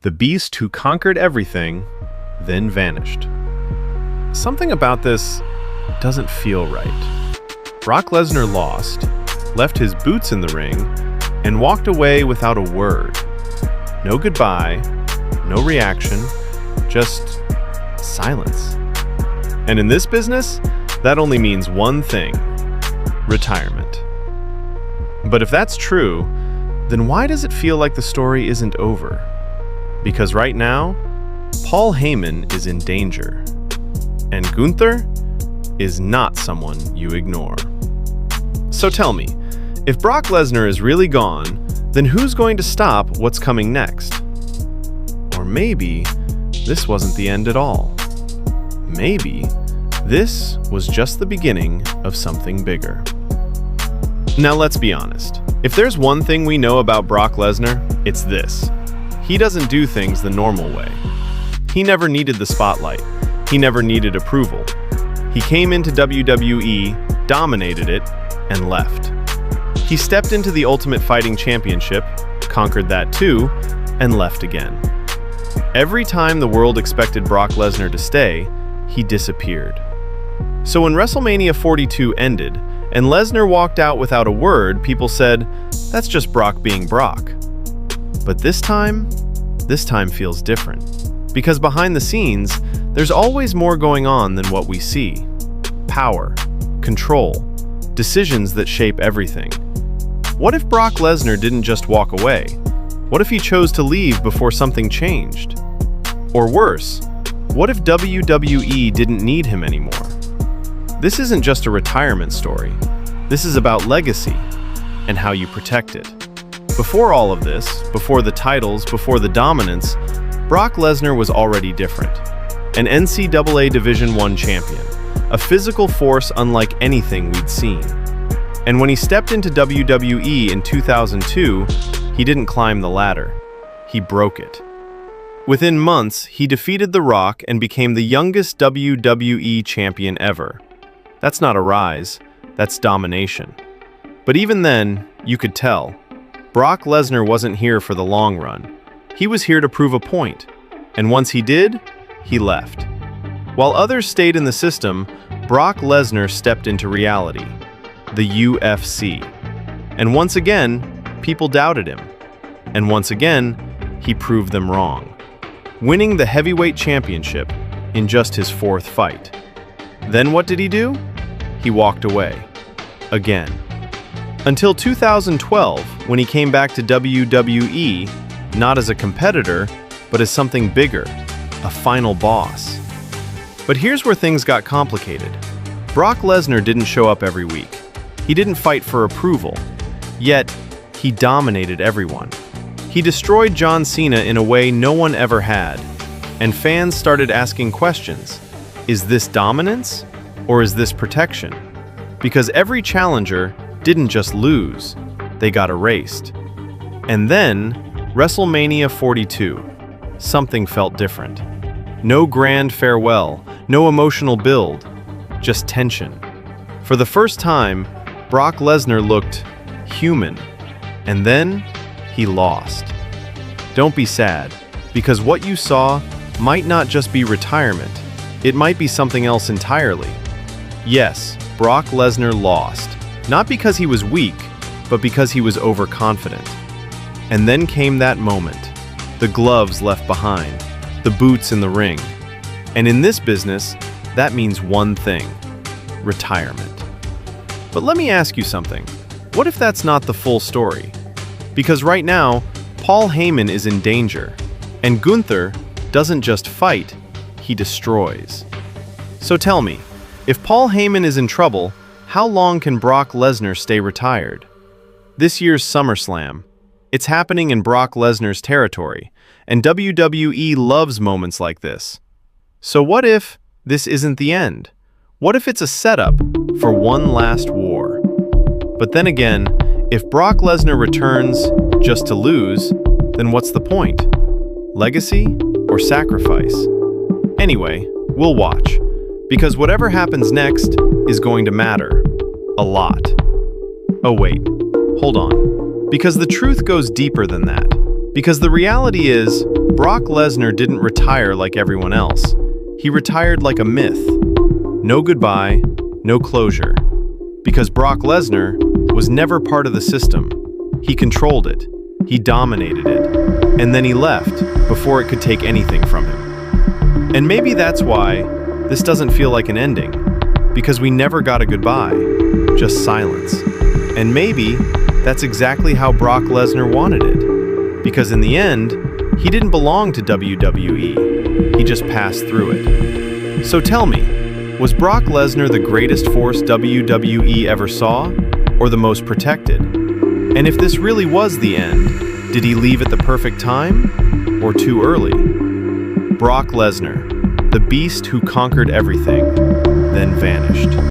the beast who conquered everything, then vanished. Something about this doesn't feel right. Brock Lesnar lost, left his boots in the ring, and walked away without a word. No goodbye, no reaction, just silence. And in this business, that only means one thing: retirement. But if that's true, then why does it feel like the story isn't over? Because right now, Paul Heyman is in danger. And Gunther is not someone you ignore. So tell me, if Brock Lesnar is really gone, then who's going to stop what's coming next? Or maybe this wasn't the end at all. Maybe this was just the beginning of something bigger. Now let's be honest. If there's one thing we know about Brock Lesnar, it's this. He doesn't do things the normal way. He never needed the spotlight. He never needed approval. He came into WWE, dominated it, and left. He stepped into the Ultimate Fighting Championship, conquered that too, and left again. Every time the world expected Brock Lesnar to stay, he disappeared. So when WrestleMania 42 ended, and Lesnar walked out without a word, people said, that's just Brock being Brock. But this time feels different. Because behind the scenes, there's always more going on than what we see. Power, control, decisions that shape everything. What if Brock Lesnar didn't just walk away? What if he chose to leave before something changed? Or worse, what if WWE didn't need him anymore? This isn't just a retirement story. This is about legacy and how you protect it. Before all of this, before the titles, before the dominance, Brock Lesnar was already different. An NCAA Division I champion, a physical force unlike anything we'd seen. And when he stepped into WWE in 2002, he didn't climb the ladder. He broke it. Within months, he defeated The Rock and became the youngest WWE champion ever. That's not a rise, that's domination. But even then, you could tell, Brock Lesnar wasn't here for the long run. He was here to prove a point. And once he did, he left. While others stayed in the system, Brock Lesnar stepped into reality, the UFC. And once again, people doubted him. And once again, he proved them wrong, winning the heavyweight championship in just his fourth fight. Then what did he do? He walked away. Again. Until 2012, when he came back to WWE, not as a competitor, but as something bigger, a final boss. But here's where things got complicated. Brock Lesnar didn't show up every week. He didn't fight for approval. Yet, he dominated everyone. He destroyed John Cena in a way no one ever had. And fans started asking questions. Is this dominance? Or is this protection? Because every challenger didn't just lose, they got erased. And then, WrestleMania 42. Something felt different. No grand farewell, no emotional build, just tension. For the first time, Brock Lesnar looked human. And then, he lost. Don't be sad, because what you saw might not just be retirement. It might be something else entirely. Yes, Brock Lesnar lost, not because he was weak, but because he was overconfident. And then came that moment, the gloves left behind, the boots in the ring. And in this business, that means one thing: retirement. But let me ask you something. What if that's not the full story? Because right now, Paul Heyman is in danger, and Gunther doesn't just fight, he destroys. So tell me, if Paul Heyman is in trouble, how long can Brock Lesnar stay retired? This year's SummerSlam. It's happening in Brock Lesnar's territory, and WWE loves moments like this. So what if this isn't the end? What if it's a setup for one last war? But then again, if Brock Lesnar returns just to lose, then what's the point? Legacy or sacrifice? Anyway, we'll watch. Because whatever happens next is going to matter. A lot. Oh wait, hold on. Because the truth goes deeper than that. Because the reality is, Brock Lesnar didn't retire like everyone else. He retired like a myth. No goodbye, no closure. Because Brock Lesnar was never part of the system. He controlled it. He dominated it. And then he left before it could take anything from him. And maybe that's why this doesn't feel like an ending. Because we never got a goodbye, just silence. And maybe that's exactly how Brock Lesnar wanted it. Because in the end, he didn't belong to WWE. He just passed through it. So tell me, was Brock Lesnar the greatest force WWE ever saw, or the most protected? And if this really was the end, did he leave at the perfect time, or too early? Brock Lesnar, the beast who conquered everything, then vanished.